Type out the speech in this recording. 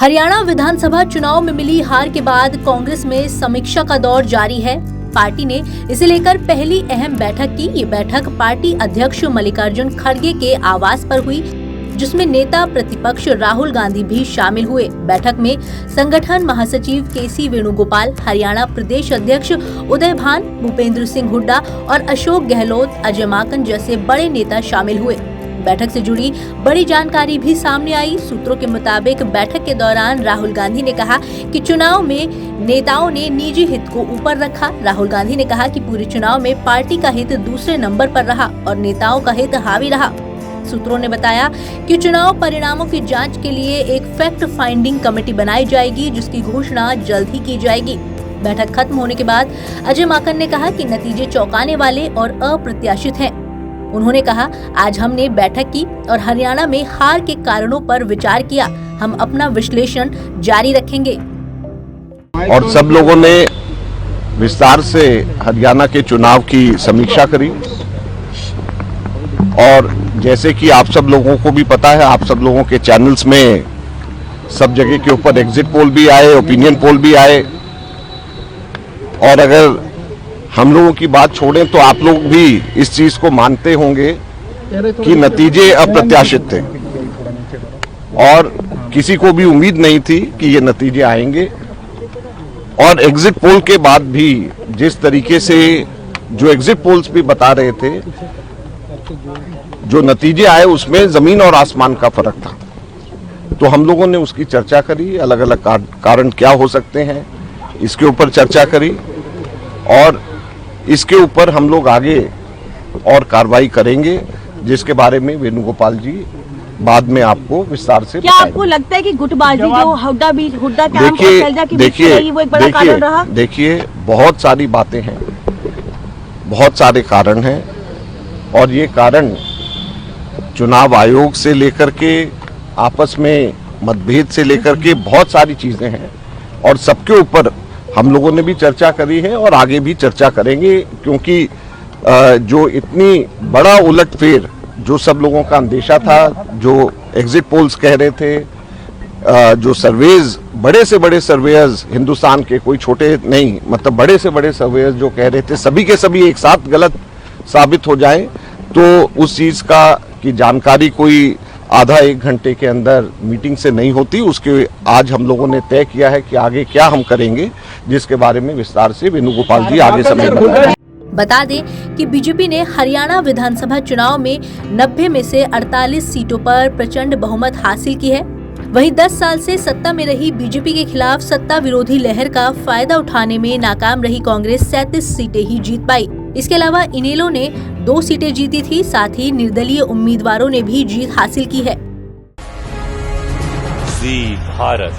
हरियाणा विधानसभा चुनाव में मिली हार के बाद कांग्रेस में समीक्षा का दौर जारी है। पार्टी ने इसे लेकर पहली अहम बैठक की। ये बैठक पार्टी अध्यक्ष मल्लिकार्जुन खड़गे के आवास पर हुई, जिसमें नेता प्रतिपक्ष राहुल गांधी भी शामिल हुए। बैठक में संगठन महासचिव केसी वेणुगोपाल, हरियाणा प्रदेश अध्यक्ष उदय भान, भूपेंद्र सिंह हुड्डा और अशोक गहलोत, अजय माकन जैसे बड़े नेता शामिल हुए। बैठक से जुड़ी बड़ी जानकारी भी सामने आई। सूत्रों के मुताबिक बैठक के दौरान राहुल गांधी ने कहा कि चुनाव में नेताओं ने निजी हित को ऊपर रखा। राहुल गांधी ने कहा कि पूरे चुनाव में पार्टी का हित दूसरे नंबर पर रहा और नेताओं का हित हावी रहा। सूत्रों ने बताया कि चुनाव परिणामों की जांच के लिए एक फैक्ट फाइंडिंग कमेटी बनाई जाएगी, जिसकी घोषणा जल्द ही की जाएगी। बैठक खत्म होने के बाद अजय माकन ने कहा कि नतीजे चौंकाने वाले और अप्रत्याशित हैं। उन्होंने कहा, आज हमने बैठक की और हरियाणा में हार के कारणों पर विचार किया। हम अपना विश्लेषण जारी रखेंगे। और सब लोगों ने विस्तार से हरियाणा के चुनाव की समीक्षा करी और जैसे कि आप सब लोगों को भी पता है, आप सब लोगों के चैनल्स में सब जगह के ऊपर एग्जिट पोल भी आए, ओपिनियन पोल भी आए। और अगर हम लोगों की बात छोड़ें तो आप लोग भी इस चीज को मानते होंगे कि नतीजे अप्रत्याशित थे और किसी को भी उम्मीद नहीं थी कि ये नतीजे आएंगे। और एग्जिट पोल के बाद भी जिस तरीके से जो एग्जिट पोल्स भी बता रहे थे, जो नतीजे आए उसमें जमीन और आसमान का फर्क था। तो हम लोगों ने उसकी चर्चा करी, अलग अलग कारण क्या हो सकते हैं इसके ऊपर चर्चा करी और इसके ऊपर हम लोग आगे और कार्रवाई करेंगे, जिसके बारे में वेणुगोपाल जी बाद में आपको विस्तार से क्या आपको लगता है कि गुटबाजी जो हुड्डा कैंप और शैलजा के बीच में रही, वो एक बड़ा कारण रहा? देखिए, बहुत सारी बातें हैं, बहुत सारे कारण हैं और ये कारण चुनाव आयोग से लेकर के आपस में मतभेद से लेकर के बहुत सारी चीजें हैं और सबके ऊपर हम लोगों ने भी चर्चा करी है और आगे भी चर्चा करेंगे, क्योंकि जो इतनी बड़ा उलटफेर जो सब लोगों का अंदेशा था, जो एग्जिट पोल्स कह रहे थे, जो सर्वेज, बड़े से बड़े सर्वेयर्स हिंदुस्तान के, कोई छोटे नहीं, मतलब बड़े से बड़े सर्वेयर्स जो कह रहे थे, सभी के सभी एक साथ गलत साबित हो जाए तो उस चीज का की जानकारी कोई आधा एक घंटे के अंदर मीटिंग से नहीं होती। उसके आज हम लोगों ने तय किया है कि आगे क्या हम करेंगे, जिसके बारे में विस्तार से वेणुगोपाल जी आगे समय बताएंगे। बता दें कि बीजेपी ने हरियाणा विधानसभा चुनाव में 90 में से 48 सीटों पर प्रचंड बहुमत हासिल की है। वहीं 10 साल से सत्ता में रही बीजेपी के खिलाफ सत्ता विरोधी लहर का फायदा उठाने में नाकाम रही कांग्रेस 37 सीटें ही जीत पाई। इसके अलावा इनेलो ने 2 सीटें जीती थी। साथ ही निर्दलीय उम्मीदवारों ने भी जीत हासिल की है। जी भारत।